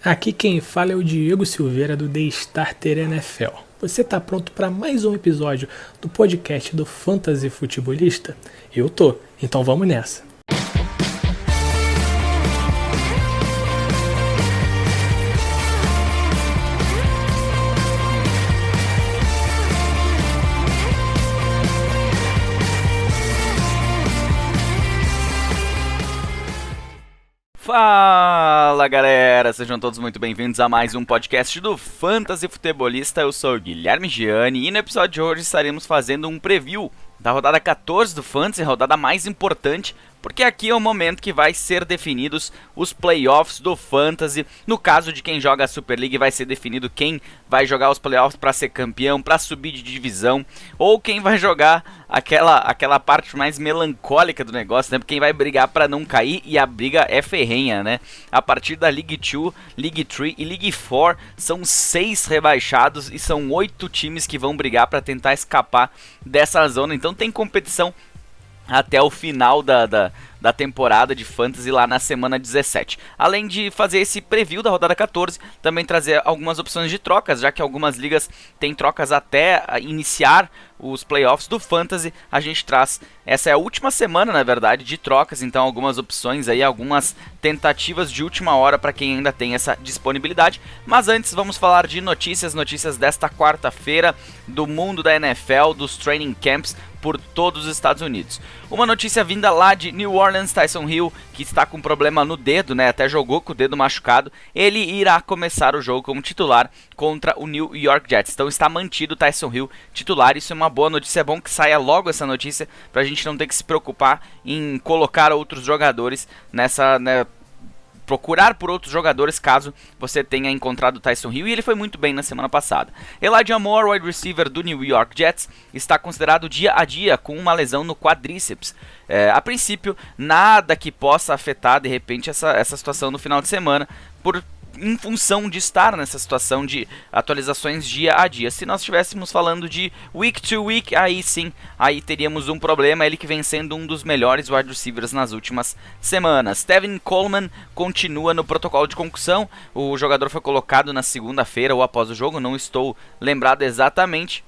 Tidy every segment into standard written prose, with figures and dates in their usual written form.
Aqui quem fala é o Diego Silveira do The Starter NFL. Você tá pronto para mais um episódio do podcast do Fantasy Futebolista? Eu tô, então vamos nessa. Fala galera, sejam todos muito bem-vindos a mais um podcast do Fantasy Futebolista. Eu sou o Guilherme Gianni e no episódio de hoje estaremos fazendo um preview da rodada 14 do Fantasy, a rodada mais importante, porque aqui é o momento que vai ser definidos os playoffs do Fantasy. No caso de quem joga a Super League, vai ser definido quem vai jogar os playoffs para ser campeão, para subir de divisão, ou quem vai jogar aquela parte mais melancólica do negócio, né? Quem vai brigar para não cair, e a briga é ferrenha, né? A partir da League 2, League 3 e League 4, são 6 rebaixados e são 8 times que vão brigar para tentar escapar dessa zona. Então tem competição até o final da temporada de Fantasy lá na semana 17. Além de fazer esse preview da rodada 14, também trazer algumas opções de trocas, já que algumas ligas têm trocas até iniciar os playoffs do Fantasy. A gente traz, essa é a última semana na verdade de trocas, então algumas opções aí, algumas tentativas de última hora para quem ainda tem essa disponibilidade. Mas antes vamos falar de notícias desta quarta-feira do mundo da NFL, dos training camps por todos os Estados Unidos. Uma notícia vinda lá de New Orleans: Taysom Hill, que está com problema no dedo, né, até jogou com o dedo machucado, ele irá começar o jogo como titular contra o New York Jets. Então está mantido o Taysom Hill titular, isso é uma boa notícia, é bom que saia logo essa notícia, pra gente não ter que se preocupar em colocar outros jogadores nessa, né, procurar por outros jogadores caso você tenha encontrado o Taysom Hill, e ele foi muito bem na semana passada. Elijah Moore, wide receiver do New York Jets, está considerado dia a dia com uma lesão no quadríceps. A princípio, nada que possa afetar de repente essa situação no final de semana, em função de estar nessa situação de atualizações dia a dia. Se nós estivéssemos falando de week to week, aí sim, aí teríamos um problema, ele que vem sendo um dos melhores wide receivers nas últimas semanas. Tevin Coleman continua no protocolo de concussão, o jogador foi colocado na segunda-feira ou após o jogo, não estou lembrado exatamente.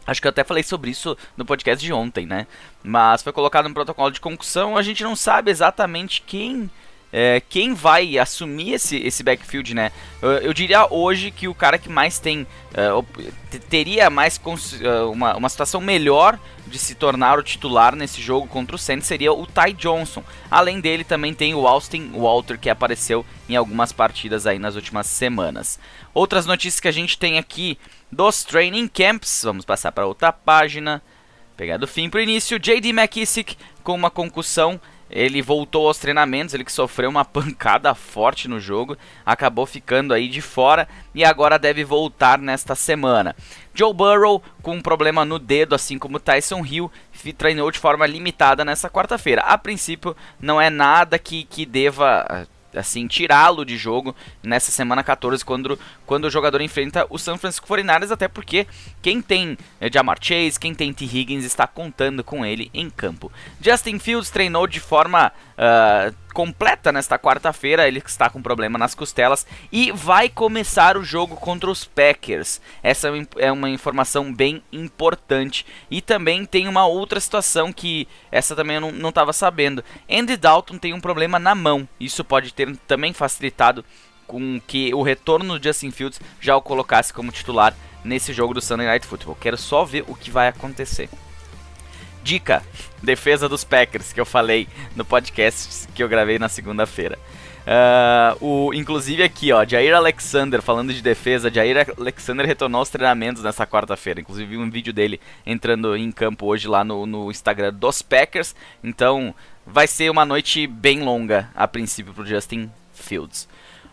Acho que eu até falei sobre isso no podcast de ontem, né? Mas foi colocado no protocolo de concussão, a gente não sabe exatamente quem vai assumir esse backfield, né? Eu diria hoje que o cara que mais teria mais uma situação melhor de se tornar o titular nesse jogo contra o Saints seria o Ty Johnson. Além dele também tem o Austin Walter, que apareceu em algumas partidas aí nas últimas semanas. Outras notícias que a gente tem aqui dos training camps, vamos passar para outra página, pegar do fim para o início. J.D. McKissic com uma concussão, ele voltou aos treinamentos, ele que sofreu uma pancada forte no jogo, acabou ficando aí de fora e agora deve voltar nesta semana. Joe Burrow com um problema no dedo, assim como Taysom Hill, treinou de forma limitada nessa quarta-feira. A princípio não é nada que deva assim tirá-lo de jogo nessa semana 14, quando o jogador enfrenta o San Francisco 49ers, até porque quem tem Ja'Marr Chase, quem tem T. Higgins está contando com ele em campo. Justin Fields treinou de forma completa nesta quarta-feira, ele está com problema nas costelas e vai começar o jogo contra os Packers. Essa é uma informação bem importante. E também tem uma outra situação que essa também eu não estava sabendo. Andy Dalton tem um problema na mão, isso pode ter também facilitado com que o retorno do Justin Fields já o colocasse como titular nesse jogo do Sunday Night Football. Quero só ver o que vai acontecer. Dica: defesa dos Packers, que eu falei no podcast que eu gravei na segunda-feira. Inclusive aqui, ó, Jair Alexander, falando de defesa, Jair Alexander retornou aos treinamentos nessa quarta-feira. Inclusive vi um vídeo dele entrando em campo hoje lá no Instagram dos Packers. Então vai ser uma noite bem longa a princípio pro Justin Fields.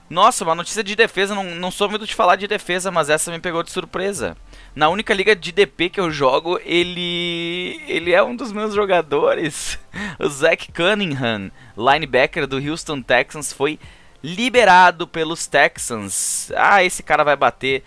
Nossa, uma notícia de defesa, não sou muito de falar de defesa, mas essa me pegou de surpresa. Na única liga de DP que eu jogo, ele é um dos meus jogadores. O Zach Cunningham, linebacker do Houston Texans, foi liberado pelos Texans. Esse cara vai bater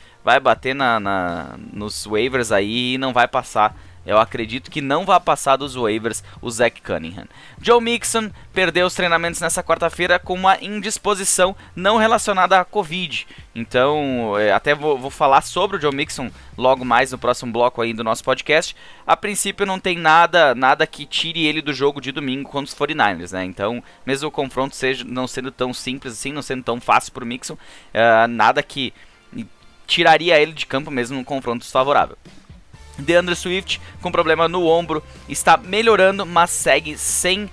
nos waivers aí e não vai passar Eu acredito que não vai passar dos waivers o Zach Cunningham. Joe Mixon perdeu os treinamentos nessa quarta-feira com uma indisposição não relacionada à Covid. Então, até vou falar sobre o Joe Mixon logo mais no próximo bloco aí do nosso podcast. A princípio não tem nada que tire ele do jogo de domingo contra os 49ers, né? Então, mesmo o confronto não sendo tão simples assim, não sendo tão fácil para o Mixon, nada que tiraria ele de campo mesmo num confronto desfavorável. DeAndre Swift, com problema no ombro, está melhorando, mas segue sem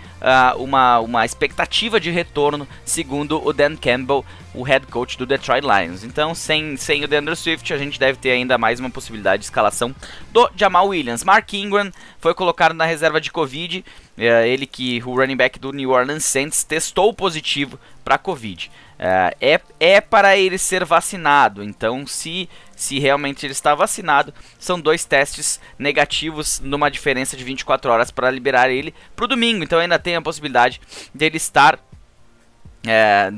uma expectativa de retorno, segundo o Dan Campbell, o head coach do Detroit Lions. Então, sem o DeAndre Swift, a gente deve ter ainda mais uma possibilidade de escalação do Jamal Williams. Mark Ingram foi colocado na reserva de Covid, o running back do New Orleans Saints, testou positivo para Covid. É para ele ser vacinado, então se realmente ele está vacinado, são 2 testes negativos numa diferença de 24 horas para liberar ele para o domingo, então ainda tem a possibilidade dele estar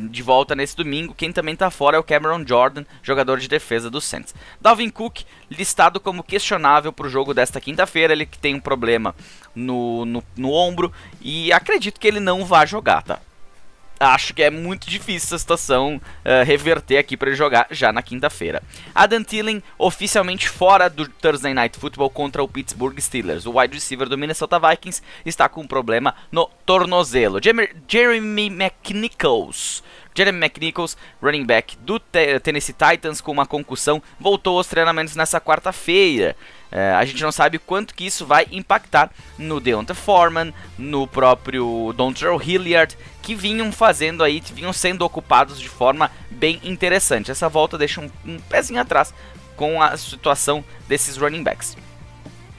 de volta nesse domingo. Quem também está fora é o Cameron Jordan, jogador de defesa do Saints. Dalvin Cook, listado como questionável para o jogo desta quinta-feira, ele que tem um problema no ombro e acredito que ele não vai jogar, tá? Acho que é muito difícil essa situação reverter aqui para ele jogar já na quinta-feira. Adam Thielen oficialmente fora do Thursday Night Football contra o Pittsburgh Steelers. O wide receiver do Minnesota Vikings está com um problema no tornozelo. Jeremy McNichols, running back do Tennessee Titans, com uma concussão, voltou aos treinamentos nessa quarta-feira. A gente não sabe quanto que isso vai impactar no Deonta Foreman, no próprio Dontrell Hilliard, que vinham sendo ocupados de forma bem interessante. Essa volta deixa um pezinho atrás com a situação desses running backs.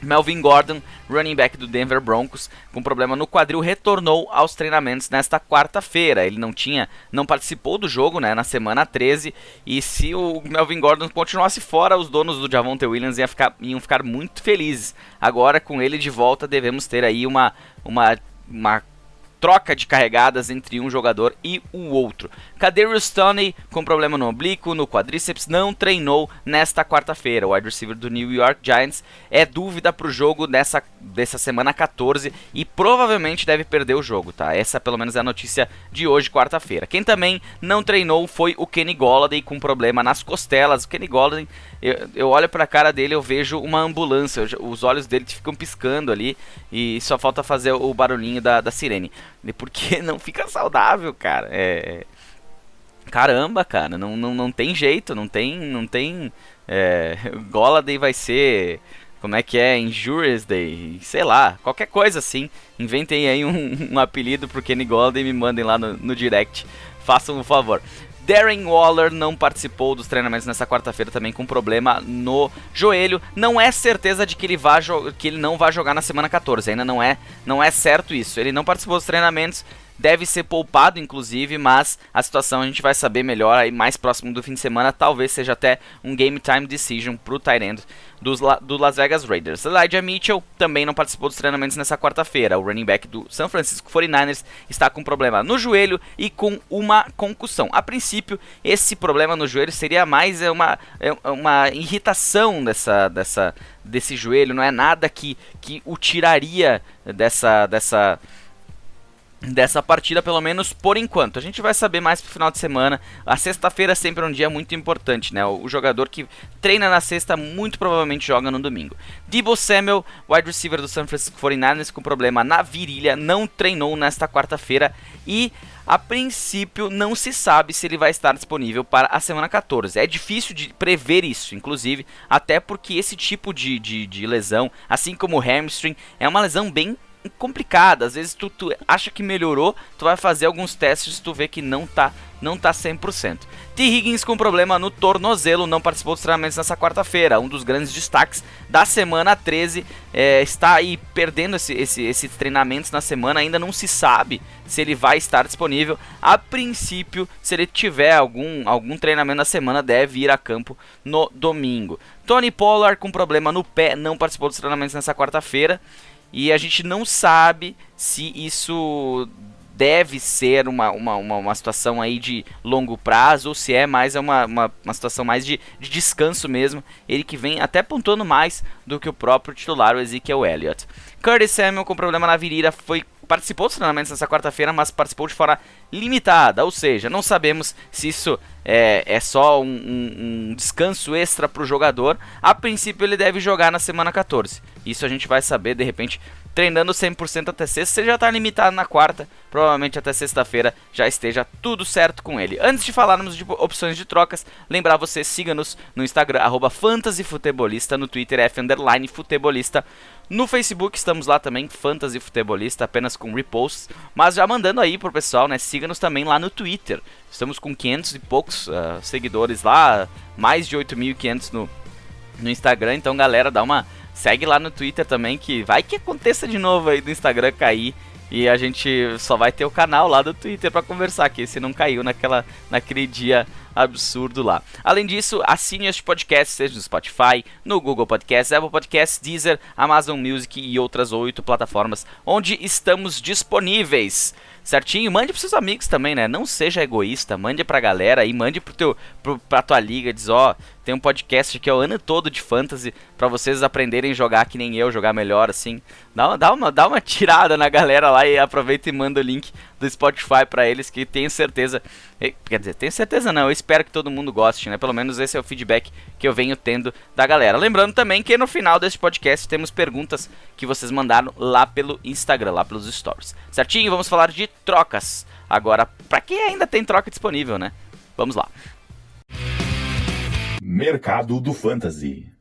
Melvin Gordon, running back do Denver Broncos, com problema no quadril, retornou aos treinamentos nesta quarta-feira. Ele não participou do jogo, né, na semana 13, e se o Melvin Gordon continuasse fora, os donos do Javonte Williams iam ficar muito felizes. Agora, com ele de volta, devemos ter aí uma troca de carregadas entre um jogador e o outro. Kadarius Toney, com problema no oblíquo, no quadríceps, não treinou nesta quarta-feira. O wide receiver do New York Giants é dúvida para o jogo dessa semana 14 e provavelmente deve perder o jogo, tá? Essa pelo menos é a notícia de hoje, quarta-feira. Quem também não treinou foi o Kenny Golladay, com problema nas costelas. O Kenny Golladay, eu olho para a cara dele, eu vejo uma ambulância, os olhos dele ficam piscando ali e só falta fazer o barulhinho da sirene. Porque não fica saudável, cara. Caramba, cara, não tem jeito, não tem. Golladay vai ser, como é que é, Injuries Day, sei lá, qualquer coisa assim. Inventem aí um apelido pro Kenny Golladay e me mandem lá no direct, façam um favor. Darren Waller não participou dos treinamentos nessa quarta-feira, também com problema no joelho. Não é certeza de que ele não vai jogar na semana 14, ainda não é certo isso. Ele não participou dos treinamentos, deve ser poupado inclusive, mas a situação a gente vai saber melhor aí mais próximo do fim de semana. Talvez seja até um game time decision pro tight end do Las Vegas Raiders. Elijah Mitchell também não participou dos treinamentos nessa quarta-feira. O running back do San Francisco 49ers está com problema no joelho e com uma concussão. A princípio, esse problema no joelho seria mais uma irritação desse joelho, não é nada que o tiraria dessa partida, pelo menos por enquanto. A gente vai saber mais pro final de semana. A sexta-feira é sempre um dia muito importante, né? O jogador que treina na sexta muito provavelmente joga no domingo. Deebo Samuel, wide receiver do San Francisco 49ers, com problema na virilha, não treinou nesta quarta-feira e a princípio não se sabe se ele vai estar disponível para a semana 14. É difícil de prever isso, inclusive, até porque esse tipo de lesão, assim como o hamstring, é uma lesão bem complicada. Às vezes tu acha que melhorou, tu vai fazer alguns testes e tu vê que não tá 100%. T. Higgins, com problema no tornozelo, não participou dos treinamentos nessa quarta-feira. Um dos grandes destaques da semana 13 está aí perdendo esses treinamentos na semana. Ainda não se sabe se ele vai estar disponível. A princípio, se ele tiver algum treinamento na semana, deve ir a campo no domingo. Tony Pollard, com problema no pé, não participou dos treinamentos nessa quarta-feira. E a gente não sabe se isso deve ser uma situação aí de longo prazo, ou se é mais uma situação mais de descanso mesmo. Ele que vem até pontuando mais do que o próprio titular, o Ezekiel Elliott. Curtis Samuel com problema na virilha participou dos treinamentos nessa quarta-feira, mas participou de forma limitada, ou seja, não sabemos se isso é só um descanso extra para o jogador. A princípio ele deve jogar na semana 14, isso a gente vai saber de repente treinando 100% até sexta. Se ele já está limitado na quarta, provavelmente até sexta-feira já esteja tudo certo com ele. Antes de falarmos de opções de trocas, lembrar você, siga-nos no Instagram, @fantasyfutebolista, no Twitter, @futebolista, no Facebook estamos lá também, Fantasy Futebolista, apenas com reposts, mas já mandando aí pro pessoal, né, siga-nos também lá no Twitter, estamos com 500 e poucos seguidores lá, mais de 8.500 no Instagram, então galera, segue lá no Twitter também, que vai que aconteça de novo aí do Instagram cair e a gente só vai ter o canal lá do Twitter pra conversar, que esse não caiu naquele dia absurdo lá. Além disso, assine este podcast, seja no Spotify, no Google Podcasts, Apple Podcasts, Deezer, Amazon Music e outras 8 plataformas onde estamos disponíveis. Certinho? Mande pros seus amigos também, né? Não seja egoísta, mande pra galera aí, mande pra tua liga, diz, tem um podcast aqui o ano todo de fantasy pra vocês aprenderem a jogar que nem eu, jogar melhor, assim. Dá uma tirada na galera lá e aproveita e manda o link do Spotify pra eles, que tenho certeza, quer dizer, tenho certeza não, eu espero que todo mundo goste, né? Pelo menos esse é o feedback que eu venho tendo da galera. Lembrando também que no final desse podcast temos perguntas que vocês mandaram lá pelo Instagram, lá pelos stories. Certinho? Vamos falar de trocas. Agora, pra quem ainda tem troca disponível, né? Vamos lá. Mercado do Fantasy.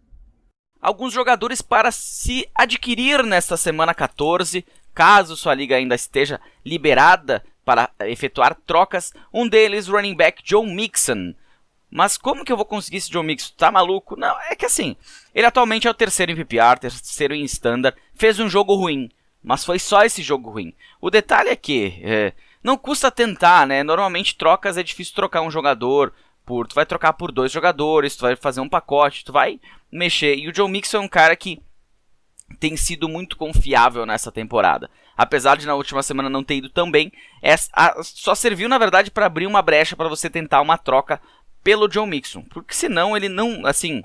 Alguns jogadores para se adquirir nesta semana 14, caso sua liga ainda esteja liberada para efetuar trocas. Um deles, running back Joe Mixon. Mas como que eu vou conseguir esse Joe Mixon? Tá maluco? Não, é que assim, ele atualmente é o terceiro em PPR, terceiro em Standard, fez um jogo ruim, mas foi só esse jogo ruim. O detalhe é que não custa tentar, né? Normalmente trocas é difícil trocar um jogador, tu vai trocar por 2 jogadores, tu vai fazer um pacote, tu vai mexer. E o Joe Mixon é um cara que tem sido muito confiável nessa temporada. Apesar de na última semana não ter ido tão bem, só serviu na verdade para abrir uma brecha para você tentar uma troca pelo Joe Mixon. Porque senão ele não, assim...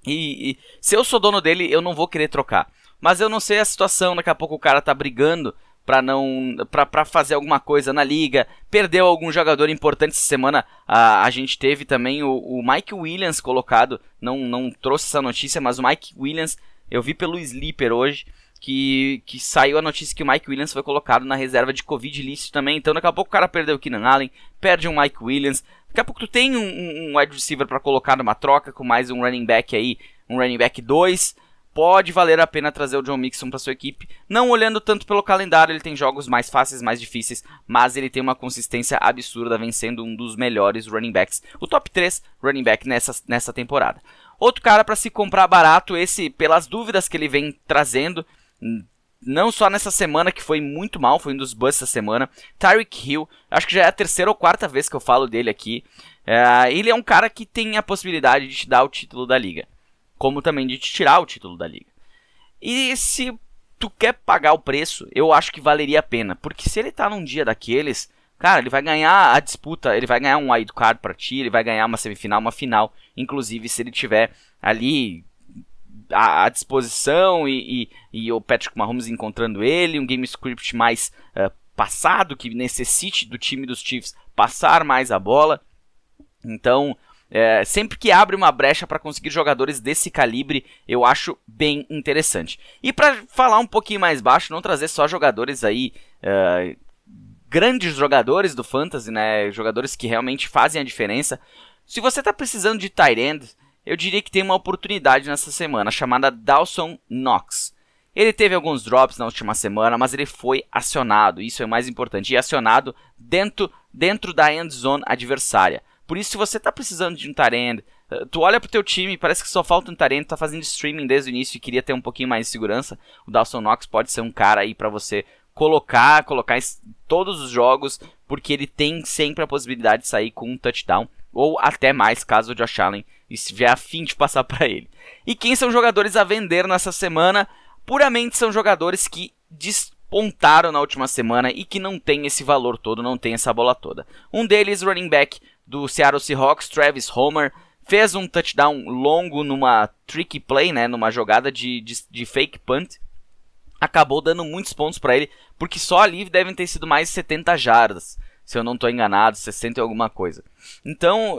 E se eu sou dono dele, eu não vou querer trocar. Mas eu não sei a situação, daqui a pouco o cara tá brigando pra fazer alguma coisa na liga, perdeu algum jogador importante essa semana. A gente teve também o Mike Williams colocado, não trouxe essa notícia, mas o Mike Williams, eu vi pelo Sleeper hoje, que saiu a notícia que o Mike Williams foi colocado na reserva de Covid list também. Então daqui a pouco o cara perdeu o Keenan Allen, perde um Mike Williams, daqui a pouco tu tem um wide receiver pra colocar numa troca com mais um running back aí, um running back 2, pode valer a pena trazer o Joe Mixon para sua equipe. Não olhando tanto pelo calendário, ele tem jogos mais fáceis, mais difíceis, mas ele tem uma consistência absurda, vencendo um dos melhores running backs, o top 3 running back nessa temporada. Outro cara para se comprar barato, esse pelas dúvidas que ele vem trazendo, não só nessa semana que foi muito mal, foi um dos busts essa semana, Tyreek Hill, acho que já é a terceira ou quarta vez que eu falo dele aqui. Ele é um cara que tem a possibilidade de te dar o título da liga, como também de te tirar o título da liga. E se tu quer pagar o preço, eu acho que valeria a pena. Porque se ele tá num dia daqueles, cara, ele vai ganhar a disputa, ele vai ganhar um wild card pra ti, ele vai ganhar uma semifinal, uma final. Inclusive, se ele tiver ali à disposição e o Patrick Mahomes encontrando ele, um game script mais passado, que necessite do time dos Chiefs passar mais a bola. Então... sempre que abre uma brecha para conseguir jogadores desse calibre, eu acho bem interessante. E para falar um pouquinho mais baixo, não trazer só jogadores aí, grandes jogadores do Fantasy, né? Jogadores que realmente fazem a diferença. Se você está precisando de tight end, eu diria que tem uma oportunidade nessa semana, chamada Dawson Knox. Ele teve alguns drops na última semana, mas ele foi acionado, isso é o mais importante, e acionado dentro da end zone adversária. Por isso, se você está precisando de um tight end, tu olha pro teu time, parece que só falta um tight end, tá fazendo streaming desde o início e queria ter um pouquinho mais de segurança, o Dawson Knox pode ser um cara aí para você colocar em todos os jogos, porque ele tem sempre a possibilidade de sair com um touchdown, ou até mais, caso o Josh Allen estiver a fim de passar para ele. E quem são jogadores a vender nessa semana? Puramente são jogadores que despontaram na última semana e que não tem esse valor todo, não tem essa bola toda. Um deles, running back do Seattle Seahawks, Travis Homer, fez um touchdown longo numa tricky play, né, numa jogada de fake punt. Acabou dando muitos pontos para ele, porque só ali devem ter sido mais de 70 jardas, se eu não estou enganado, 60 e alguma coisa. Então,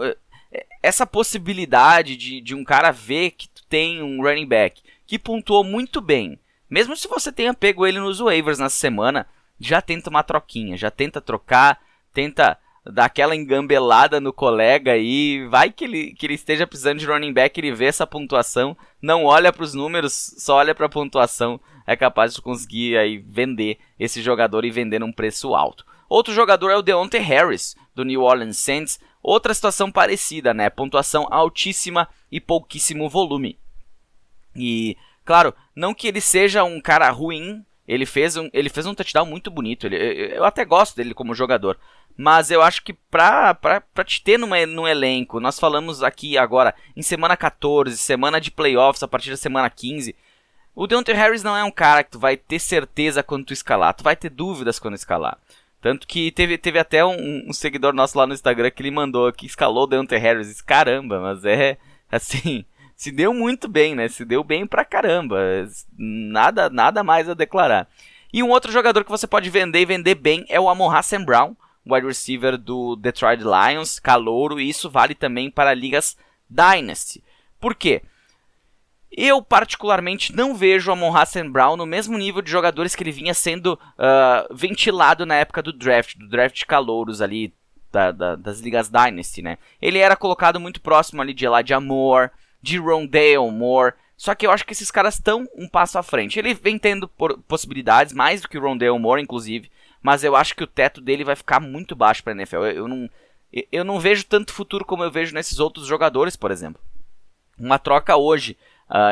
essa possibilidade de um cara ver que tu tem um running back que pontuou muito bem, mesmo se você tenha pego ele nos waivers nessa semana, já tenta uma troquinha, já tenta trocar, tenta dar aquela engambelada no colega aí, vai que ele esteja precisando de running back, ele vê essa pontuação, não olha para os números, só olha para a pontuação, é capaz de conseguir aí vender esse jogador e vender num preço alto. Outro jogador é o Deontay Harris, do New Orleans Saints, outra situação parecida, né? Pontuação altíssima e pouquíssimo volume. E, claro, não que ele seja um cara ruim, ele fez um touchdown muito bonito, eu até gosto dele como jogador, mas eu acho que pra te ter num elenco, nós falamos aqui agora em semana 14, semana de playoffs a partir da semana 15, o Deontay Harris não é um cara que tu vai ter certeza quando tu escalar, tu vai ter dúvidas quando escalar. Tanto que teve até um seguidor nosso lá no Instagram que ele mandou, que escalou o Deontay Harris. Caramba, mas assim, se deu muito bem, né? Se deu bem pra caramba. Nada mais a declarar. E um outro jogador que você pode vender e vender bem é o Amon-Ra St. Brown, wide receiver do Detroit Lions, calouro, e isso vale também para ligas Dynasty. Por quê? Eu, particularmente, não vejo o Amon-Ra St. Brown no mesmo nível de jogadores que ele vinha sendo ventilado na época do draft de calouros ali, das ligas Dynasty, né? Ele era colocado muito próximo ali de Elijah Moore, de Rondale Moore, só que eu acho que esses caras estão um passo à frente. Ele vem tendo possibilidades, mais do que o Rondale Moore, inclusive, mas eu acho que o teto dele vai ficar muito baixo para a NFL. Eu não vejo tanto futuro como eu vejo nesses outros jogadores, por exemplo. Uma troca hoje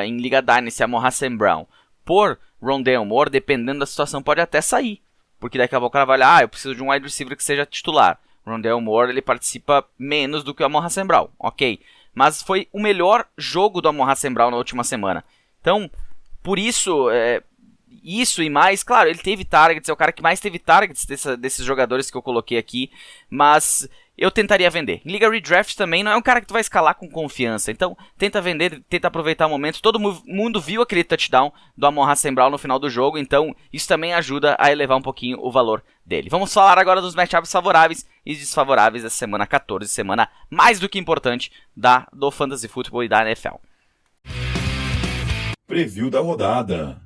em Liga Dynasty, Amon-Ra St. Brown por Rondale Moore, dependendo da situação, pode até sair. Porque daqui a pouco ela vai olhar, eu preciso de um wide receiver que seja titular. Rondale Moore, ele participa menos do que o Amon-Ra St. Brown, ok. Mas foi o melhor jogo do Amon-Ra St. Brown na última semana. Então, por isso, isso e mais, claro, ele teve targets, é o cara que mais teve targets desses jogadores que eu coloquei aqui, mas eu tentaria vender. Em Liga Redraft também não é um cara que tu vai escalar com confiança, então tenta vender, tenta aproveitar o momento. Todo mundo viu aquele touchdown do Amon-Ra St. Brown no final do jogo, então isso também ajuda a elevar um pouquinho o valor dele. Vamos falar agora dos matchups favoráveis e desfavoráveis dessa semana 14, semana mais do que importante do Fantasy Football e da NFL. Preview da rodada.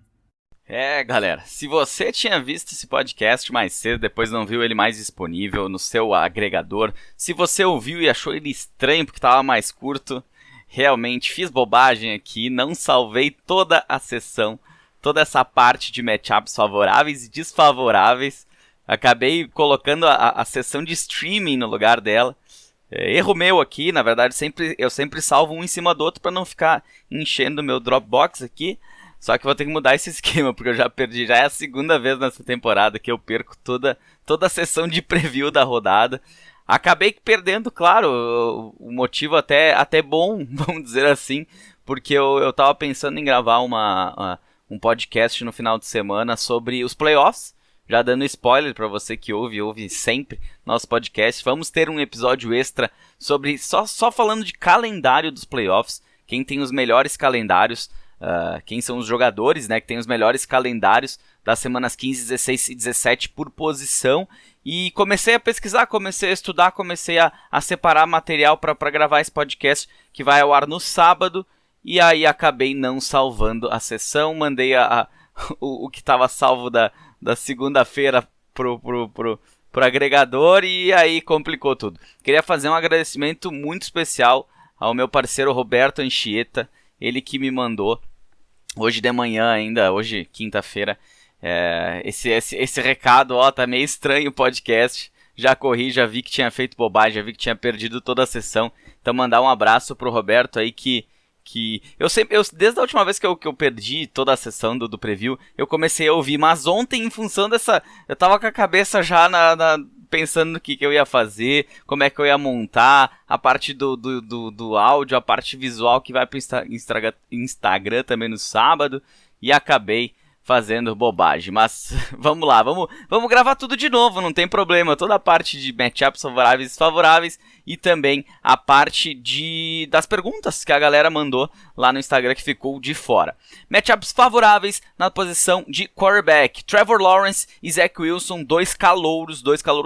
Galera, se você tinha visto esse podcast mais cedo, depois não viu ele mais disponível no seu agregador, se você ouviu e achou ele estranho porque estava mais curto, realmente fiz bobagem aqui, não salvei toda a sessão, toda essa parte de matchups favoráveis e desfavoráveis, acabei colocando a sessão de streaming no lugar dela. Erro meu aqui, na verdade eu sempre salvo um em cima do outro para não ficar enchendo o meu Dropbox aqui. Só que vou ter que mudar esse esquema, porque eu já perdi, já é a segunda vez nessa temporada que eu perco toda a sessão de preview da rodada. Acabei perdendo, claro, o motivo até bom, vamos dizer assim, porque eu tava pensando em gravar um podcast no final de semana sobre os playoffs, já dando spoiler para você que ouve sempre nosso podcast. Vamos ter um episódio extra sobre só falando de calendário dos playoffs, quem tem os melhores calendários, quem são os jogadores, né, que tem os melhores calendários das semanas 15, 16 e 17 por posição. E comecei a pesquisar, comecei a estudar, comecei a separar material para gravar esse podcast que vai ao ar no sábado. E aí acabei não salvando a sessão, mandei o que estava salvo da segunda-feira pro agregador e aí complicou tudo. Queria fazer um agradecimento muito especial ao meu parceiro Roberto Anchieta, ele que me mandou hoje de manhã ainda, hoje quinta-feira, esse recado, tá meio estranho o podcast, já corri, já vi que tinha feito bobagem, já vi que tinha perdido toda a sessão, então mandar um abraço pro Roberto aí que desde a última vez que eu perdi toda a sessão do preview, eu comecei a ouvir, mas ontem em função eu tava com a cabeça já pensando no que eu ia fazer, como é que eu ia montar, a parte do áudio, a parte visual que vai pro Instagram também no sábado, e acabei fazendo bobagem. Mas vamos lá, vamos gravar tudo de novo, não tem problema. Toda a parte de matchups favoráveis e desfavoráveis e também a parte das perguntas que a galera mandou lá no Instagram que ficou de fora. Matchups favoráveis na posição de quarterback. Trevor Lawrence e Zach Wilson, dois calouros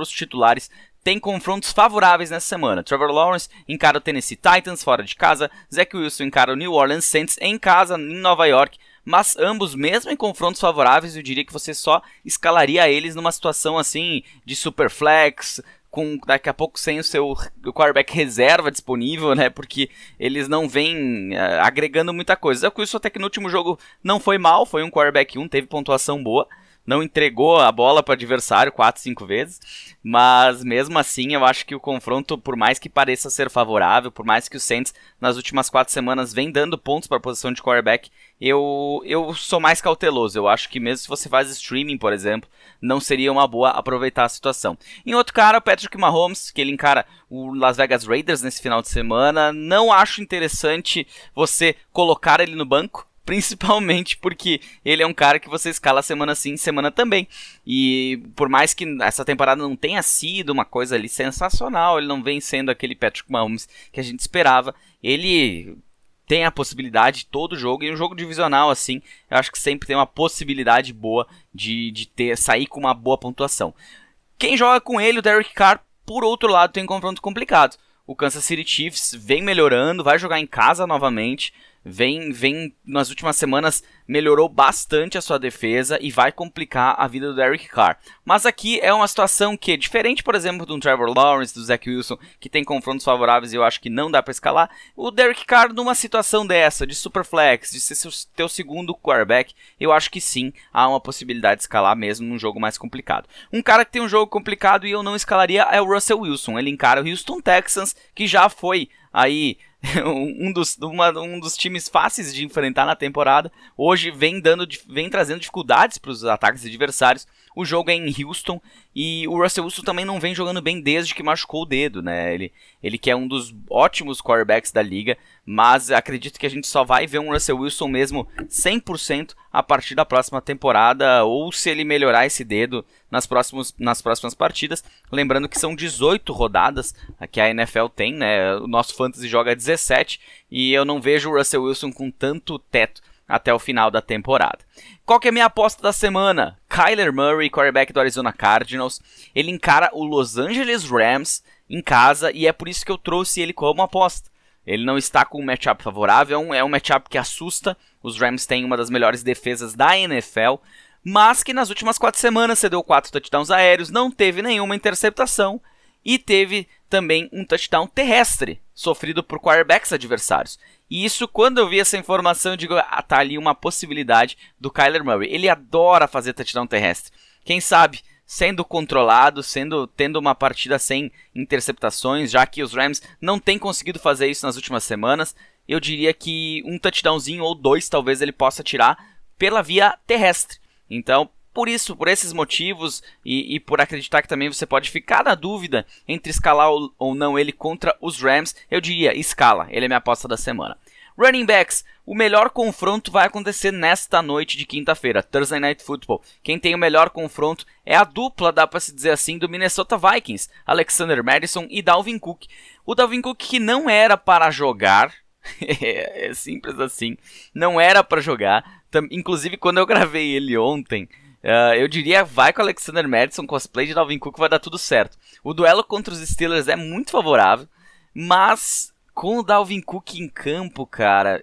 titulares, tem confrontos favoráveis nessa semana. Trevor Lawrence encara o Tennessee Titans fora de casa, Zach Wilson encara o New Orleans Saints em casa, em Nova York, mas ambos, mesmo em confrontos favoráveis, eu diria que você só escalaria eles numa situação assim de super flex, com daqui a pouco sem o seu quarterback reserva disponível, né, porque eles não vêm agregando muita coisa. Zach Wilson até que no último jogo não foi mal, foi um quarterback 1, teve pontuação boa, não entregou a bola para o adversário 4, 5 vezes, mas mesmo assim eu acho que o confronto, por mais que pareça ser favorável, por mais que o Saints nas últimas 4 semanas vem dando pontos para a posição de quarterback, eu sou mais cauteloso. Eu acho que mesmo se você faz streaming, por exemplo, não seria uma boa aproveitar a situação. Em outro cara, o Patrick Mahomes, que ele encara o Las Vegas Raiders nesse final de semana, não acho interessante você colocar ele no banco, principalmente porque ele é um cara que você escala semana sim, semana também. E por mais que essa temporada não tenha sido uma coisa ali sensacional, ele não vem sendo aquele Patrick Mahomes que a gente esperava, ele tem a possibilidade todo jogo, e um jogo divisional assim, eu acho que sempre tem uma possibilidade boa de sair com uma boa pontuação. Quem joga com ele, o Derek Carr, por outro lado, tem um confronto complicado. O Kansas City Chiefs vem melhorando, vai jogar em casa novamente, vem nas últimas semanas, melhorou bastante a sua defesa e vai complicar a vida do Derek Carr. Mas aqui é uma situação que é diferente, por exemplo, do Trevor Lawrence, do Zach Wilson, que tem confrontos favoráveis e eu acho que não dá para escalar. O Derek Carr, numa situação dessa, de superflex, de ser teu segundo quarterback, eu acho que sim, há uma possibilidade de escalar mesmo num jogo mais complicado. Um cara que tem um jogo complicado e eu não escalaria é o Russell Wilson. Ele encara o Houston Texans, que já foi aí um dos times fáceis de enfrentar na temporada. Hoje vem trazendo dificuldades para os ataques adversários. O jogo é em Houston e o Russell Wilson também não vem jogando bem desde que machucou o dedo, né? Ele que é um dos ótimos quarterbacks da liga, mas acredito que a gente só vai ver um Russell Wilson mesmo 100% a partir da próxima temporada, ou se ele melhorar esse dedo nas próximas partidas. Lembrando que são 18 rodadas que a NFL tem, né? O nosso Fantasy joga 17 e eu não vejo o Russell Wilson com tanto teto até o final da temporada. Qual que é a minha aposta da semana? Kyler Murray, quarterback do Arizona Cardinals. Ele encara o Los Angeles Rams em casa e é por isso que eu trouxe ele como aposta. Ele não está com um matchup favorável, é um matchup que assusta. Os Rams têm uma das melhores defesas da NFL, mas que nas últimas 4 semanas cedeu 4 touchdowns aéreos, não teve nenhuma interceptação e teve também um touchdown terrestre sofrido por quarterbacks adversários. E isso, quando eu vi essa informação, eu digo, tá ali uma possibilidade do Kyler Murray. Ele adora fazer touchdown terrestre. Quem sabe, sendo controlado, tendo uma partida sem interceptações, já que os Rams não têm conseguido fazer isso nas últimas semanas, eu diria que um touchdownzinho ou 2 talvez ele possa tirar pela via terrestre. Então, por esses motivos e por acreditar que também você pode ficar na dúvida entre escalar ou não ele contra os Rams, eu diria, escala, ele é minha aposta da semana. Running backs, o melhor confronto vai acontecer nesta noite de quinta-feira, Thursday Night Football. Quem tem o melhor confronto é a dupla, dá para se dizer assim, do Minnesota Vikings, Alexander Mattison e Dalvin Cook. O Dalvin Cook que não era para jogar, é simples assim, não era para jogar, inclusive quando eu gravei ele ontem, eu diria, vai com o Alexander Mattison, cosplay de Dalvin Cook, vai dar tudo certo. O duelo contra os Steelers é muito favorável, mas com o Dalvin Cook em campo, cara,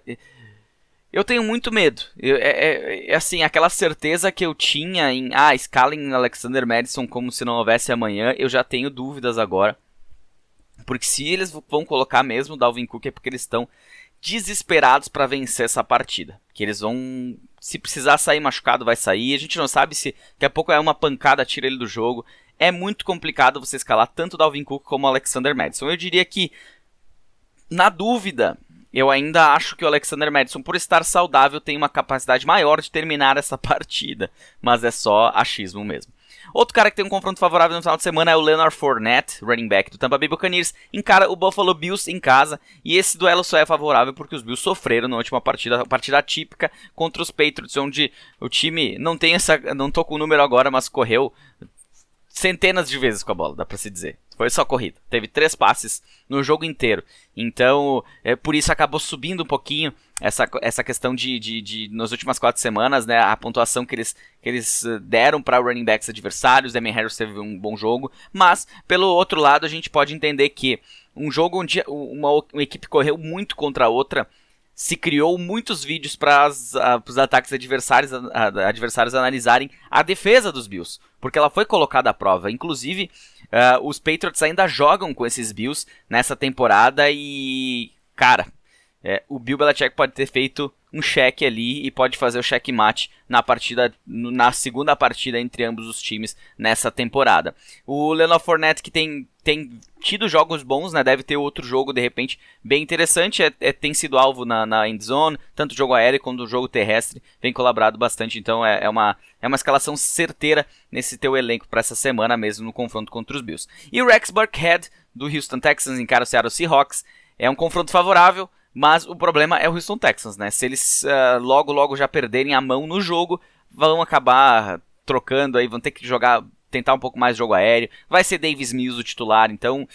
eu tenho muito medo. É assim, aquela certeza que eu tinha em escalem Alexander Mattison como se não houvesse amanhã, eu já tenho dúvidas agora. Porque se eles vão colocar mesmo o Dalvin Cook é porque eles estão desesperados para vencer essa partida. Que eles vão, se precisar sair machucado, vai sair. A gente não sabe se daqui a pouco é uma pancada, tira ele do jogo. É muito complicado você escalar tanto o Dalvin Cook como o Alexander Mattison. Eu diria que, na dúvida, eu ainda acho que o Alexander Mattison, por estar saudável, tem uma capacidade maior de terminar essa partida. Mas é só achismo mesmo. Outro cara que tem um confronto favorável no final de semana é o Leonard Fournette, running back do Tampa Bay Buccaneers, encara o Buffalo Bills em casa, e esse duelo só é favorável porque os Bills sofreram na última partida, partida típica contra os Patriots, onde o time não tô com o número agora, mas correu centenas de vezes com a bola, dá pra se dizer. Foi só corrida. Teve 3 passes no jogo inteiro. Então, por isso acabou subindo um pouquinho essa questão de nas últimas 4 semanas, né, a pontuação que eles deram para running backs adversários. Damien Harris teve um bom jogo. Mas, pelo outro lado, a gente pode entender que um jogo onde uma equipe correu muito contra a outra, se criou muitos vídeos para os ataques adversários analisarem a defesa dos Bills, porque ela foi colocada à prova. Inclusive, os Patriots ainda jogam com esses Bills nessa temporada e, cara, o Bill Belichick pode ter feito um cheque ali e pode fazer o checkmate na segunda partida entre ambos os times nessa temporada. O Leonard Fournette, que tem tido jogos bons, né? Deve ter outro jogo de repente bem interessante, tem sido alvo na end zone, tanto o jogo aéreo quanto o jogo terrestre, vem colaborado bastante, então é uma escalação certeira nesse teu elenco para essa semana mesmo no confronto contra os Bills. E o Rex Burkhead do Houston Texans encara o Seattle Seahawks, é um confronto favorável, mas o problema é o Houston Texans, né? Se eles logo já perderem a mão no jogo, vão acabar trocando aí, vão ter que tentar um pouco mais de jogo aéreo. Vai ser Davis Mills o titular, então,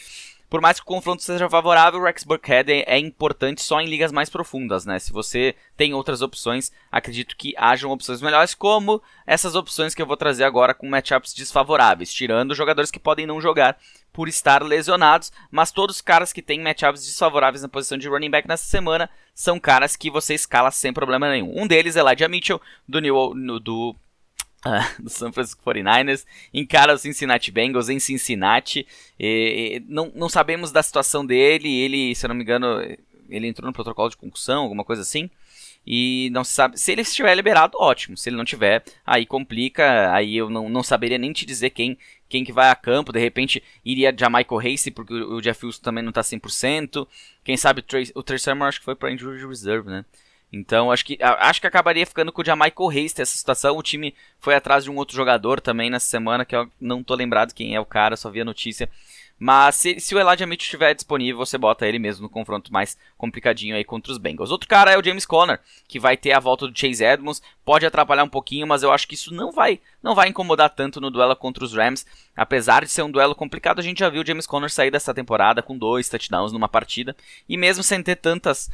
por mais que o confronto seja favorável, o Rex Burkhead é importante só em ligas mais profundas, né? Se você tem outras opções, acredito que hajam opções melhores, como essas opções que eu vou trazer agora com matchups desfavoráveis, tirando jogadores que podem não jogar por estar lesionados, mas todos os caras que têm matchups desfavoráveis na posição de running back nessa semana são caras que você escala sem problema nenhum. Um deles é Elijah Mitchell, do San Francisco 49ers, encara o Cincinnati Bengals em Cincinnati. Não sabemos da situação dele, ele, se eu não me engano, ele entrou no protocolo de concussão, alguma coisa assim, e não se sabe, se ele estiver liberado, ótimo, se ele não tiver, aí complica, aí eu não saberia nem te dizer quem que vai a campo, de repente iria Jamaica Hasty, porque o Jeff Wilson também não está 100%, quem sabe o Trey Sermon acho que foi para injury reserve, né? Então acho que acabaria ficando com o Jamaica Hasty essa situação. O time foi atrás de um outro jogador também nessa semana, que eu não tô lembrado quem é o cara, só vi a notícia. Mas se o Elijah Mitchell estiver disponível, você bota ele mesmo no confronto mais complicadinho aí contra os Bengals. Outro cara é o James Conner, que vai ter a volta do Chase Edmonds. Pode atrapalhar um pouquinho, mas eu acho que isso não vai incomodar tanto no duelo contra os Rams. Apesar de ser um duelo complicado, a gente já viu o James Conner sair dessa temporada com 2 touchdowns numa partida. E mesmo sem ter tantas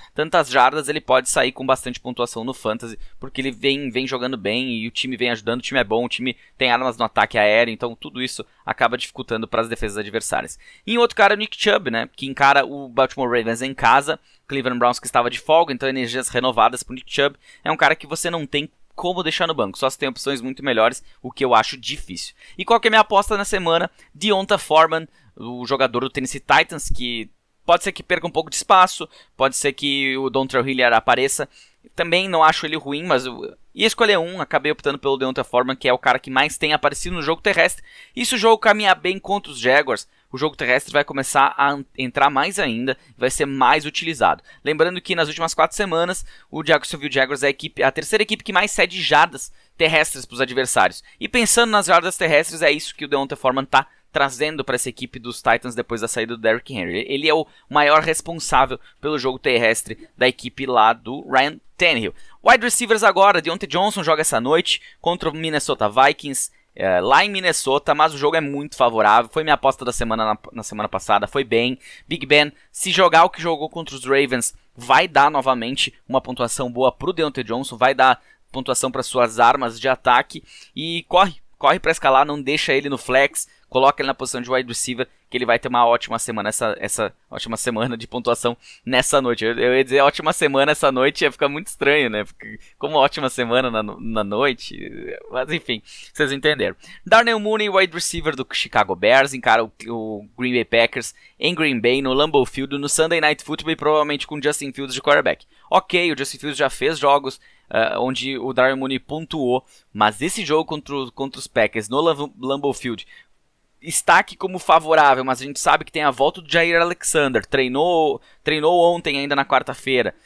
jardas, ele pode sair com bastante pontuação no Fantasy, porque ele vem jogando bem e o time vem ajudando, o time é bom, o time tem armas no ataque aéreo, então tudo isso acaba dificultando para as defesas adversárias. E outro cara é o Nick Chubb, né, que encara o Baltimore Ravens em casa, Cleveland Browns que estava de folga, então energias renovadas para o Nick Chubb. É um cara que você não tem como deixar no banco, só se tem opções muito melhores, o que eu acho difícil. E qual que é a minha aposta na semana? Deonta Foreman, o jogador do Tennessee Titans, que pode ser que perca um pouco de espaço, pode ser que o Dontrell Hilliard apareça. Também não acho ele ruim, mas eu ia escolher acabei optando pelo Deonta Foreman, que é o cara que mais tem aparecido no jogo terrestre. E se o jogo caminhar bem contra os Jaguars, o jogo terrestre vai começar a entrar mais ainda, vai ser mais utilizado. Lembrando que nas últimas 4 semanas, o Jacksonville Jaguars é a terceira equipe que mais cede jardas terrestres para os adversários. E pensando nas jardas terrestres, é isso que o Deonta Foreman está trazendo para essa equipe dos Titans depois da saída do Derrick Henry. Ele é o maior responsável pelo jogo terrestre da equipe lá do Ryan Tannehill. Wide receivers agora, Deontay Johnson joga essa noite contra o Minnesota Vikings, lá em Minnesota, mas o jogo é muito favorável. Foi minha aposta da semana na semana passada, foi bem. Big Ben, se jogar o que jogou contra os Ravens, vai dar novamente uma pontuação boa pro Deontay Johnson, vai dar pontuação para suas armas de ataque e corre para escalar, não deixa ele no flex, coloca ele na posição de wide receiver, que ele vai ter uma ótima semana, essa ótima semana de pontuação nessa noite. Eu ia dizer ótima semana essa noite, ia ficar muito estranho, né? Porque como ótima semana na noite, mas enfim, vocês entenderam. Darnell Mooney, wide receiver do Chicago Bears, encara o Green Bay Packers em Green Bay, no Lambeau Field, no Sunday Night Football e provavelmente com Justin Fields de quarterback. Ok, o Justin Fields já fez jogos onde o Darnell Mooney pontuou, mas esse jogo contra os Packers no Lambeau Field está aqui como favorável, mas a gente sabe que tem a volta do Jair Alexander, treinou ontem ainda na quarta-feira.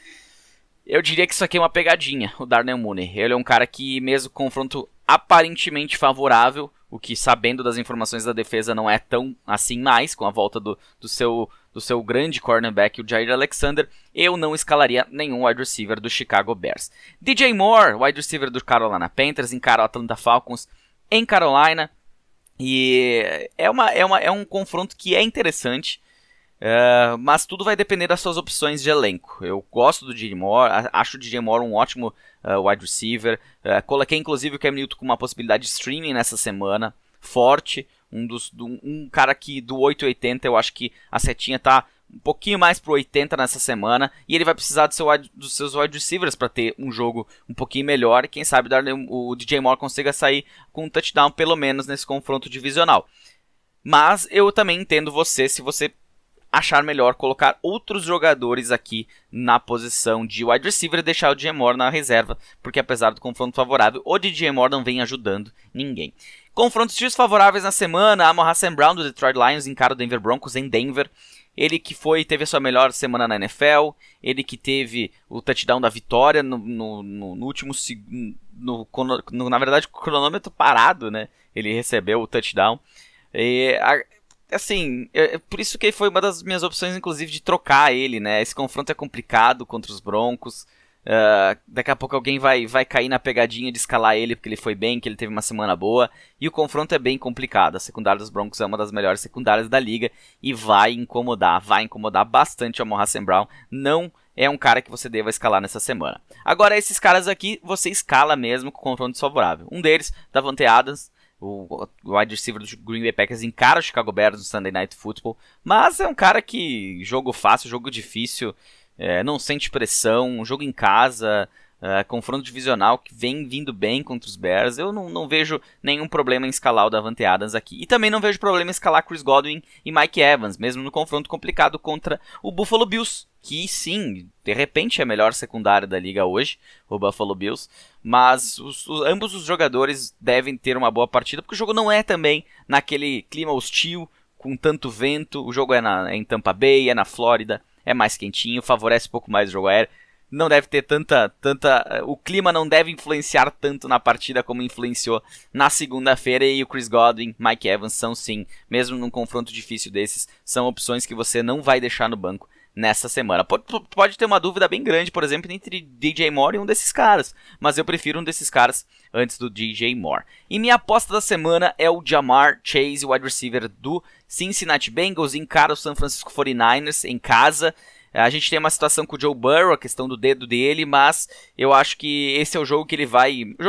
Eu diria que isso aqui é uma pegadinha, o Darnell Mooney. Ele é um cara que, mesmo com confronto aparentemente favorável, o que, sabendo das informações da defesa, não é tão assim mais, com a volta do seu grande cornerback, o Jair Alexander, eu não escalaria nenhum wide receiver do Chicago Bears. DJ Moore, wide receiver do Carolina Panthers, encara o Atlanta Falcons em Carolina, e é um confronto que é interessante, mas tudo vai depender das suas opções de elenco. Eu gosto do DJ Moore, acho o DJ Moore um ótimo wide receiver, coloquei inclusive o Cam Newton com uma possibilidade de streaming nessa semana, forte, um cara que do 880 eu acho que a setinha tá um pouquinho mais pro 80 nessa semana, e ele vai precisar dos seus wide receivers para ter um jogo um pouquinho melhor, e quem sabe o DJ Moore consiga sair com um touchdown pelo menos nesse confronto divisional. Mas eu também entendo se você achar melhor colocar outros jogadores aqui na posição de wide receiver e deixar o DJ Moore na reserva, porque apesar do confronto favorável, o DJ Moore não vem ajudando ninguém. Confrontos desfavoráveis na semana, Amon-Ra St. Brown do Detroit Lions encara o Denver Broncos em Denver. Ele que teve a sua melhor semana na NFL, ele que teve o touchdown da vitória no último segundo, na verdade com o cronômetro parado, né? Ele recebeu o touchdown. Assim, por isso que foi uma das minhas opções, inclusive, de trocar ele, né? Esse confronto é complicado contra os Broncos. Daqui a pouco alguém vai cair na pegadinha de escalar ele porque ele foi bem, que ele teve uma semana boa. E o confronto é bem complicado. A secundária dos Broncos é uma das melhores secundárias da liga e vai incomodar bastante o Amon-Ra St. Brown. Não é um cara que você deva escalar nessa semana. Agora, esses caras aqui, você escala mesmo com confronto desfavorável. Um deles, Davante Adams, o wide receiver do Green Bay Packers, encara o Chicago Bears no Sunday Night Football, mas é um cara que jogo fácil, jogo difícil, não sente pressão, um jogo em casa, confronto divisional que vem vindo bem contra os Bears. Eu não vejo nenhum problema em escalar o Davante Adams aqui, e também não vejo problema em escalar Chris Godwin e Mike Evans, mesmo no confronto complicado contra o Buffalo Bills, que sim, de repente é a melhor secundária da liga hoje, o Buffalo Bills, mas ambos os jogadores devem ter uma boa partida, porque o jogo não é também naquele clima hostil, com tanto vento. O jogo é em Tampa Bay, é na Flórida, é mais quentinho, favorece um pouco mais o jogo aéreo. Não deve ter o clima não deve influenciar tanto na partida como influenciou na segunda-feira, e o Chris Godwin, Mike Evans são sim, mesmo num confronto difícil desses, são opções que você não vai deixar no banco nessa semana. Pode ter uma dúvida bem grande, por exemplo, entre DJ Moore e um desses caras, mas eu prefiro um desses caras antes do DJ Moore. E minha aposta da semana é o Ja'Marr Chase, o wide receiver do Cincinnati Bengals, encara o San Francisco 49ers em casa. A gente tem uma situação com o Joe Burrow, a questão do dedo dele, mas eu acho que esse é o jogo que ele vai... O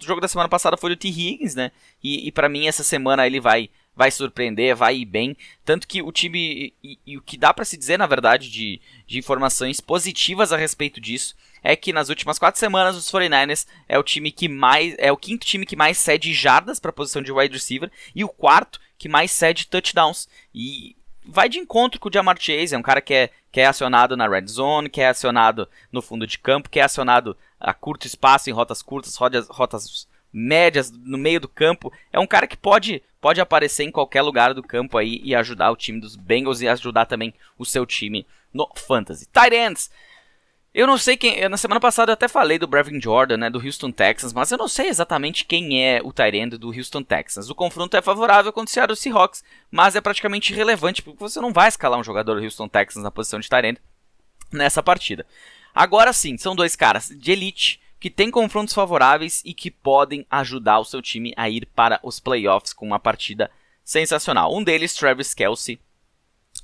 jogo da semana passada foi do T. Higgins, né? E pra mim essa semana ele vai surpreender, vai ir bem. Tanto que o time, e o que dá pra se dizer, na verdade, de informações positivas a respeito disso, é que nas últimas 4 semanas os 49ers é o quinto time que mais cede jardas pra posição de wide receiver e o quarto que mais cede touchdowns. E vai de encontro com o Ja'Marr Chase, é um cara que é acionado na red zone, que é acionado no fundo de campo, que é acionado a curto espaço, em rotas curtas, rotas médias, no meio do campo. É um cara que pode aparecer em qualquer lugar do campo aí e ajudar o time dos Bengals e ajudar também o seu time no Fantasy. Tight ends. Eu não sei quem... Na semana passada eu até falei do Brevin Jordan, né, do Houston Texans, mas eu não sei exatamente quem é o tight end do Houston Texans. O confronto é favorável contra o Seattle Seahawks, mas é praticamente irrelevante, porque você não vai escalar um jogador do Houston Texans na posição de tight end nessa partida. Agora sim, são dois caras de elite, que tem confrontos favoráveis e que podem ajudar o seu time a ir para os playoffs com uma partida sensacional. Um deles, Travis Kelce,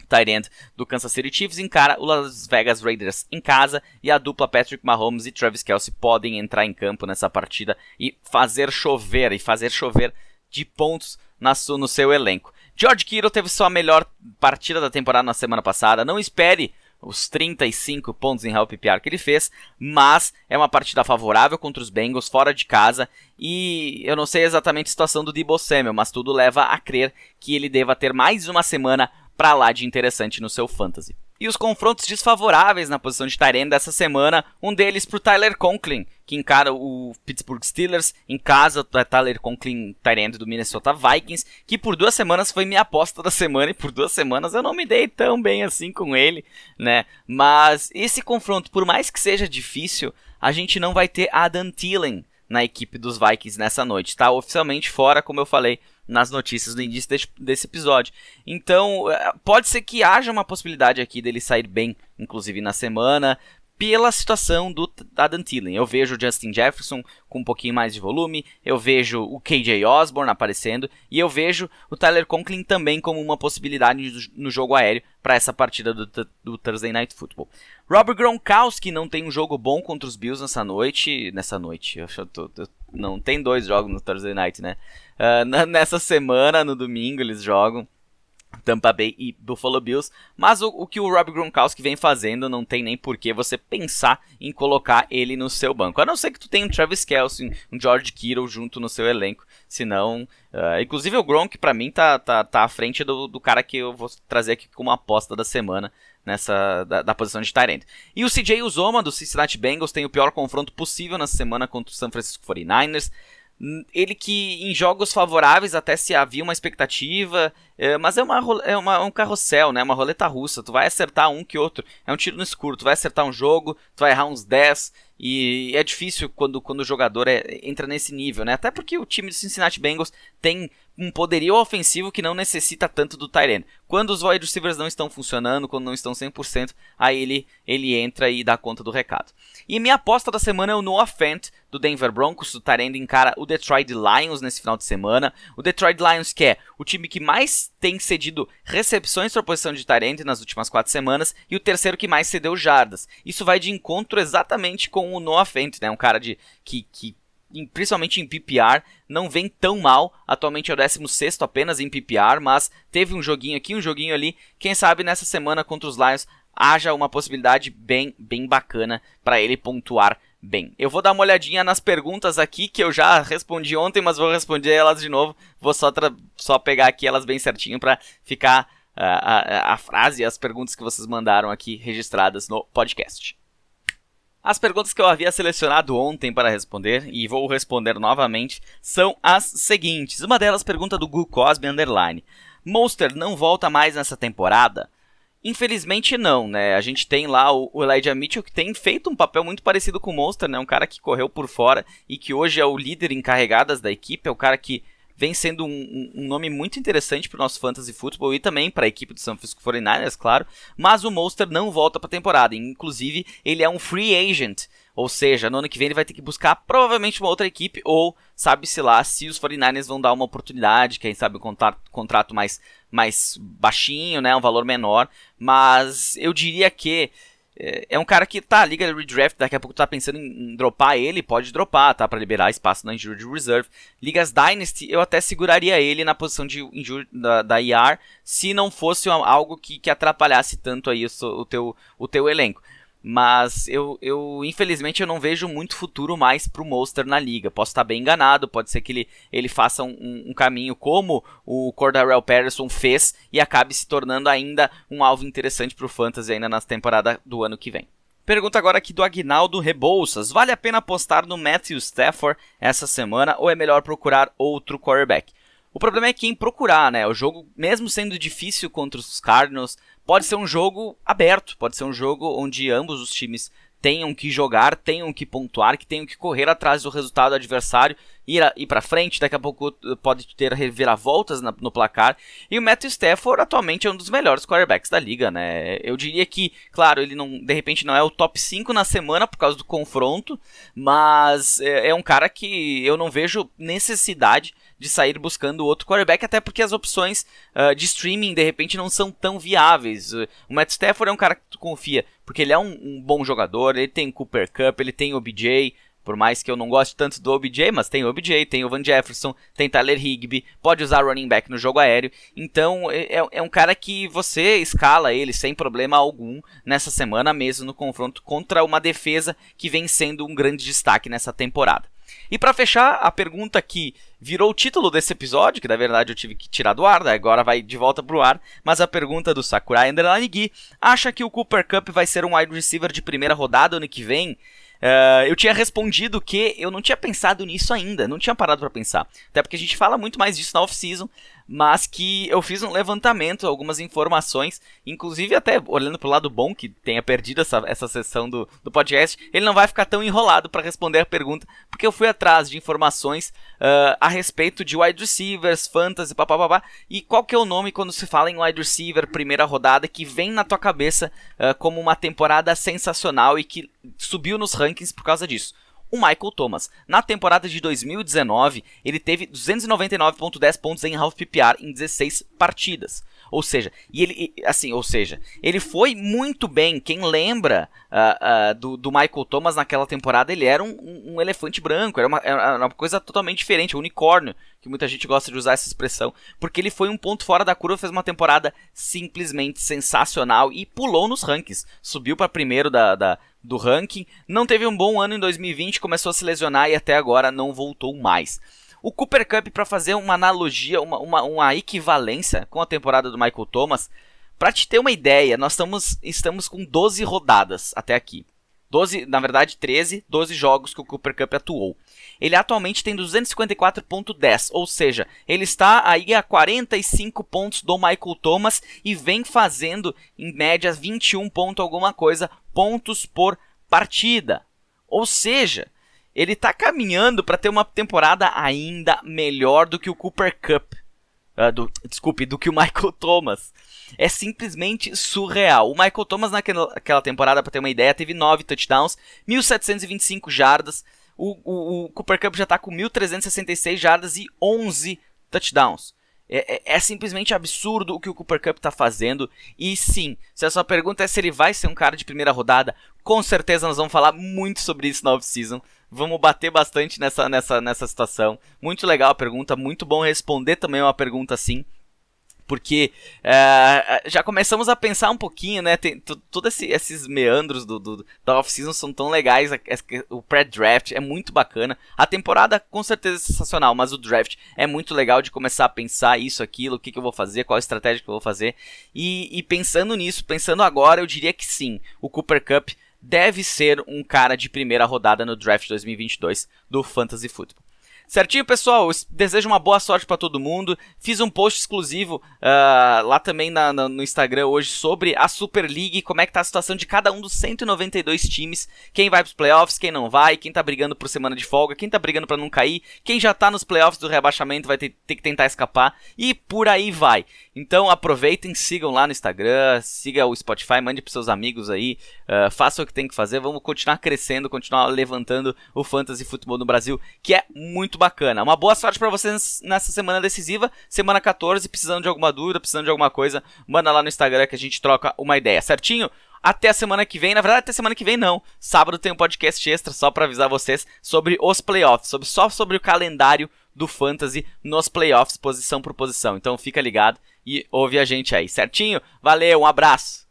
tight end do Kansas City Chiefs, encara o Las Vegas Raiders em casa, e a dupla Patrick Mahomes e Travis Kelce podem entrar em campo nessa partida e fazer chover de pontos no seu elenco. George Kittle teve sua melhor partida da temporada na semana passada. Não espere os 35 pontos em Real PPR que ele fez, mas é uma partida favorável contra os Bengals fora de casa, e eu não sei exatamente a situação do Deebo Samuel, mas tudo leva a crer que ele deva ter mais uma semana pra lá de interessante no seu fantasy. E os confrontos desfavoráveis na posição de tight end dessa semana, um deles pro Tyler Conklin, que encara o Pittsburgh Steelers em casa. Tyler Conklin, tight end do Minnesota Vikings, que por 2 semanas foi minha aposta da semana, e por 2 semanas eu não me dei tão bem assim com ele, né? Mas esse confronto, por mais que seja difícil, a gente não vai ter Adam Thielen na equipe dos Vikings nessa noite. Está oficialmente fora, como eu falei nas notícias no início desse episódio. Então, pode ser que haja uma possibilidade aqui dele sair bem, inclusive na semana, pela situação do Adam Thielen. Eu vejo o Justin Jefferson com um pouquinho mais de volume, eu vejo o KJ Osborne aparecendo, e eu vejo o Tyler Conklin também como uma possibilidade no jogo aéreo para essa partida do Thursday Night Football. Robert Gronkowski não tem um jogo bom contra os Bills nessa noite, não tem 2 jogos no Thursday Night, né? Nessa semana, no domingo, eles jogam Tampa Bay e Buffalo Bills, mas o que o Rob Gronkowski vem fazendo não tem nem por que você pensar em colocar ele no seu banco, a não ser que tu tenha um Travis Kelce, um George Kittle junto no seu elenco, senão, inclusive o Gronk pra mim tá à frente do cara que eu vou trazer aqui como aposta da semana, da posição de tight end. E o CJ Uzomah do Cincinnati Bengals tem o pior confronto possível na semana contra o San Francisco 49ers, ele que em jogos favoráveis até se havia uma expectativa, mas é um carrossel, né? Uma roleta russa, tu vai acertar um que outro, é um tiro no escuro, tu vai acertar um jogo, tu vai errar uns 10, e é difícil quando o jogador entra nesse nível, né? Até porque o time do Cincinnati Bengals tem um poderio ofensivo que não necessita tanto do tight end. Quando os wide receivers não estão funcionando, quando não estão 100%, aí ele entra e dá conta do recado. E minha aposta da semana é o Noah Fant, do Denver Broncos. O tight end encara o Detroit Lions nesse final de semana. O Detroit Lions, que é o time que mais tem cedido recepções para a posição de tight end nas últimas 4 semanas, e o terceiro que mais cedeu jardas. Isso vai de encontro exatamente com o Noah Fant, né? Um cara que principalmente em PPR, não vem tão mal. Atualmente é o 16º apenas em PPR, mas teve um joguinho aqui, um joguinho ali. Quem sabe nessa semana contra os Lions haja uma possibilidade bem bacana para ele pontuar bem. Eu vou dar uma olhadinha nas perguntas aqui, que eu já respondi ontem, mas vou responder elas de novo. Vou só pegar aqui elas bem certinho para ficar a frase e as perguntas que vocês mandaram aqui registradas no podcast. As perguntas que eu havia selecionado ontem para responder, e vou responder novamente, são as seguintes. Uma delas pergunta do Gu Cosby _. Mostert não volta mais nessa temporada? Infelizmente não, né? A gente tem lá o Elijah Mitchell, que tem feito um papel muito parecido com o Mostert, né? Um cara que correu por fora e que hoje é o líder em carregadas da equipe, é o cara que vem sendo um nome muito interessante para o nosso Fantasy Football e também para a equipe do San Francisco 49ers, claro, mas o Mostert não volta para a temporada, inclusive ele é um free agent, ou seja, no ano que vem ele vai ter que buscar provavelmente uma outra equipe, ou sabe-se lá se os 49ers vão dar uma oportunidade, quem sabe um contrato mais baixinho, né, um valor menor, mas eu diria que é um cara que tá, liga de redraft, daqui a pouco tá pensando em dropar ele, pode dropar, tá, pra liberar espaço na Injured Reserve. Ligas Dynasty, eu até seguraria ele na posição de da IR, se não fosse algo que atrapalhasse tanto aí o teu elenco. Mas eu infelizmente eu não vejo muito futuro mais pro Mostert na liga. Posso estar bem enganado, pode ser que ele faça um caminho como o Cordarrelle Patterson fez e acabe se tornando ainda um alvo interessante pro Fantasy ainda na temporada do ano que vem. Pergunta agora aqui do Aguinaldo Rebouças. Vale a pena apostar no Matthew Stafford essa semana ou é melhor procurar outro quarterback? O problema é quem procurar, né? O jogo, mesmo sendo difícil contra os Cardinals, pode ser um jogo aberto, pode ser um jogo onde ambos os times tenham que jogar, tenham que pontuar, que tenham que correr atrás do resultado do adversário, ir para frente, daqui a pouco pode ter reviravoltas no placar, e o Matthew Stafford atualmente é um dos melhores quarterbacks da liga, né? Eu diria que, claro, ele de repente não é o top 5 na semana por causa do confronto, mas é um cara que eu não vejo necessidade de sair buscando outro quarterback, até porque as opções de streaming de repente não são tão viáveis. O Matt Stafford é um cara que tu confia, porque ele é um bom jogador, ele tem Cooper Kupp, ele tem OBJ, por mais que eu não goste tanto do OBJ, mas tem o OBJ, tem o Van Jefferson, tem Tyler Higbee, pode usar running back no jogo aéreo, então é um cara que você escala ele sem problema algum nessa semana mesmo no confronto contra uma defesa que vem sendo um grande destaque nessa temporada. E para fechar, a pergunta que virou o título desse episódio, que na verdade eu tive que tirar do ar, né? Agora vai de volta pro ar, mas a pergunta do Sakurai Underline Gui, acha que o Cooper Kupp vai ser um wide receiver de primeira rodada ano que vem? Eu tinha respondido que eu não tinha pensado nisso ainda, não tinha parado para pensar, até porque a gente fala muito mais disso na off-season, mas que eu fiz um levantamento, algumas informações, inclusive até olhando pro lado bom, que tenha perdido essa sessão do podcast, ele não vai ficar tão enrolado para responder a pergunta, porque eu fui atrás de informações a respeito de wide receivers, fantasy, papapá, e qual que é o nome quando se fala em wide receiver, primeira rodada, que vem na tua cabeça como uma temporada sensacional e que subiu nos rankings por causa disso? O Michael Thomas. Na temporada de 2019, ele teve 299.10 pontos em half PPR em 16 partidas. Ou seja, ele foi muito bem. Quem lembra do Michael Thomas naquela temporada, ele era um elefante branco, era uma coisa totalmente diferente, um unicórnio, que muita gente gosta de usar essa expressão, porque ele foi um ponto fora da curva, fez uma temporada simplesmente sensacional e pulou nos rankings. Subiu para primeiro do ranking, não teve um bom ano em 2020, começou a se lesionar e até agora não voltou mais. O Cooper Kupp, para fazer uma analogia, uma equivalência com a temporada do Michael Thomas, para te ter uma ideia, nós estamos com 12 rodadas até aqui. 12 jogos que o Cooper Kupp atuou. Ele atualmente tem 254.10, ou seja, ele está aí a 45 pontos do Michael Thomas e vem fazendo, em média, 21 pontos por partida. Ou seja, ele está caminhando para ter uma temporada ainda melhor do que o Cooper Kupp. Do que o Michael Thomas. É simplesmente surreal. O Michael Thomas naquela temporada, para ter uma ideia, teve 9 touchdowns, 1.725 jardas. O Cooper Kupp já está com 1.366 jardas e 11 touchdowns. É simplesmente absurdo o que o Cooper Kupp está fazendo. E sim, se a sua pergunta é se ele vai ser um cara de primeira rodada, com certeza nós vamos falar muito sobre isso na off-season. Vamos bater bastante nessa situação. Muito legal a pergunta, muito bom responder também uma pergunta assim. Porque já começamos a pensar um pouquinho, né? Todos esses meandros da off-season são tão legais. O pré-draft é muito bacana. A temporada com certeza é sensacional, mas o draft é muito legal de começar a pensar isso, aquilo, o que eu vou fazer, qual a estratégia que eu vou fazer. E pensando nisso, pensando agora, eu diria que sim, o Cooper Kupp deve ser um cara de primeira rodada no draft 2022 do Fantasy Football. Certinho, pessoal? Eu desejo uma boa sorte para todo mundo. Fiz um post exclusivo lá também no Instagram hoje sobre a Super League, como é que tá a situação de cada um dos 192 times, quem vai pros playoffs, quem não vai, quem tá brigando por semana de folga, quem tá brigando para não cair, quem já tá nos playoffs do rebaixamento vai ter que tentar escapar e por aí vai. Então aproveitem, sigam lá no Instagram, siga o Spotify, mande pros seus amigos aí, façam o que tem que fazer, vamos continuar crescendo, continuar levantando o Fantasy Futebol no Brasil, que é muito bacana. Uma boa sorte pra vocês nessa semana decisiva, semana 14, precisando de alguma dúvida, precisando de alguma coisa, manda lá no Instagram que a gente troca uma ideia, certinho? Até a semana que vem, na verdade até semana que vem não, sábado tem um podcast extra só pra avisar vocês sobre os playoffs, só sobre o calendário do Fantasy nos playoffs, posição por posição, então fica ligado e ouve a gente aí, certinho? Valeu, um abraço!